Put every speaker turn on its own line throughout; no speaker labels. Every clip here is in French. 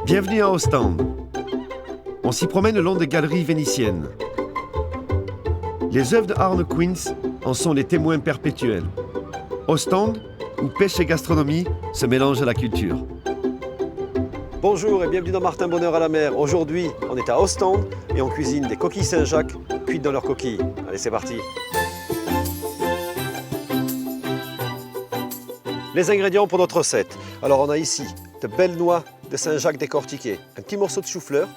Bienvenue à Ostende. On s'y promène le long des galeries vénitiennes. Les œuvres de Arne Quins en sont les témoins perpétuels. Ostende, où pêche et gastronomie se mélangent à la culture.
Bonjour et bienvenue dans Martin Bonheur à la mer. Aujourd'hui, on est à Ostende et on cuisine des coquilles Saint-Jacques cuites dans leurs coquilles. Allez, c'est parti. Les ingrédients pour notre recette. Alors, on a ici de belles noix de Saint-Jacques décortiquées, un petit morceau de chou-fleur,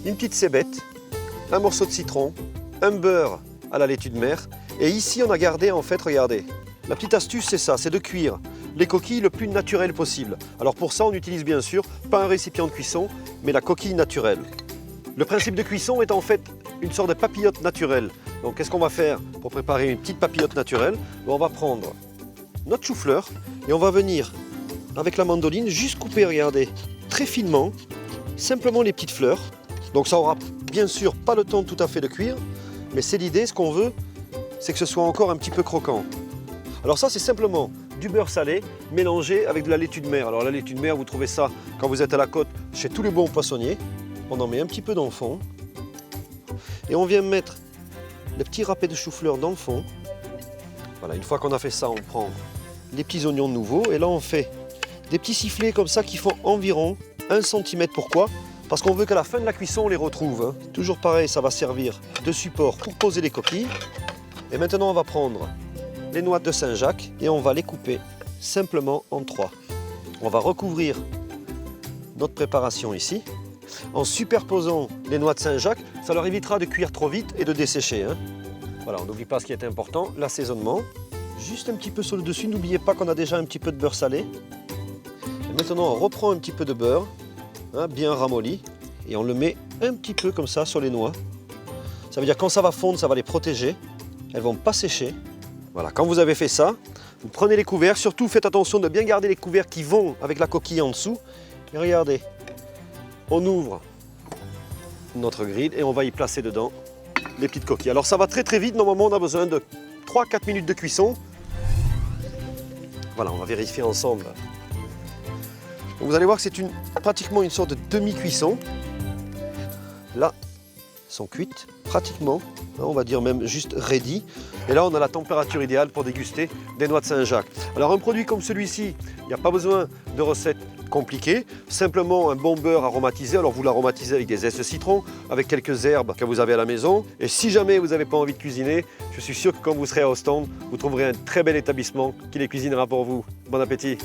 une petite cébette, un morceau de citron, un beurre à la laitue de mer. Et ici, on a gardé, en fait, regardez, la petite astuce, c'est ça, c'est de cuire les coquilles le plus naturel possible. Alors pour ça, on utilise bien sûr pas un récipient de cuisson, mais la coquille naturelle. Le principe de cuisson est en fait une sorte de papillote naturelle. Donc qu'est-ce qu'on va faire pour préparer une petite papillote naturelle? On va prendre notre chou-fleur et on va venir avec la mandoline juste couper, regardez, très finement, simplement les petites fleurs. Donc ça aura bien sûr pas le temps tout à fait de cuire, mais c'est l'idée, ce qu'on veut, c'est que ce soit encore un petit peu croquant. Alors ça, c'est simplement du beurre salé mélangé avec de la laitue de mer. Alors la laitue de mer, vous trouvez ça quand vous êtes à la côte chez tous les bons poissonniers. On en met un petit peu dans le fond. Et on vient mettre les petits râpés de chou-fleur dans le fond. Voilà, une fois qu'on a fait ça, on prend les petits oignons nouveaux. Et là, on fait des petits sifflets comme ça qui font environ 1 cm. Pourquoi? Parce qu'on veut qu'à la fin de la cuisson, on les retrouve. Toujours pareil, ça va servir de support pour poser les coquilles. Et maintenant, on va prendre les noix de Saint-Jacques et on va les couper simplement en 3. On va recouvrir notre préparation ici. En superposant les noix de Saint-Jacques, ça leur évitera de cuire trop vite et de dessécher. Voilà, on n'oublie pas ce qui est important, l'assaisonnement. Juste un petit peu sur le dessus, n'oubliez pas qu'on a déjà un petit peu de beurre salé. Et maintenant, on reprend un petit peu de beurre, bien ramolli, et on le met un petit peu comme ça sur les noix. Ça veut dire que quand ça va fondre, ça va les protéger. Elles ne vont pas sécher. Voilà, quand vous avez fait ça, vous prenez les couverts, surtout faites attention de bien garder les couverts qui vont avec la coquille en dessous. Et regardez, on ouvre notre grille et on va y placer dedans les petites coquilles. Alors ça va très très vite, normalement on a besoin de 3-4 minutes de cuisson. Voilà, on va vérifier ensemble. Donc vous allez voir que c'est pratiquement une sorte de demi-cuisson. Là, elles sont cuites, pratiquement, on va dire même juste ready. Et là, on a la température idéale pour déguster des noix de Saint-Jacques. Alors, un produit comme celui-ci, il n'y a pas besoin de recettes compliquées. Simplement un bon beurre aromatisé. Alors, vous l'aromatisez avec des zestes de citron, avec quelques herbes que vous avez à la maison. Et si jamais vous n'avez pas envie de cuisiner, je suis sûr que quand vous serez à Ostende, vous trouverez un très bel établissement qui les cuisinera pour vous. Bon appétit!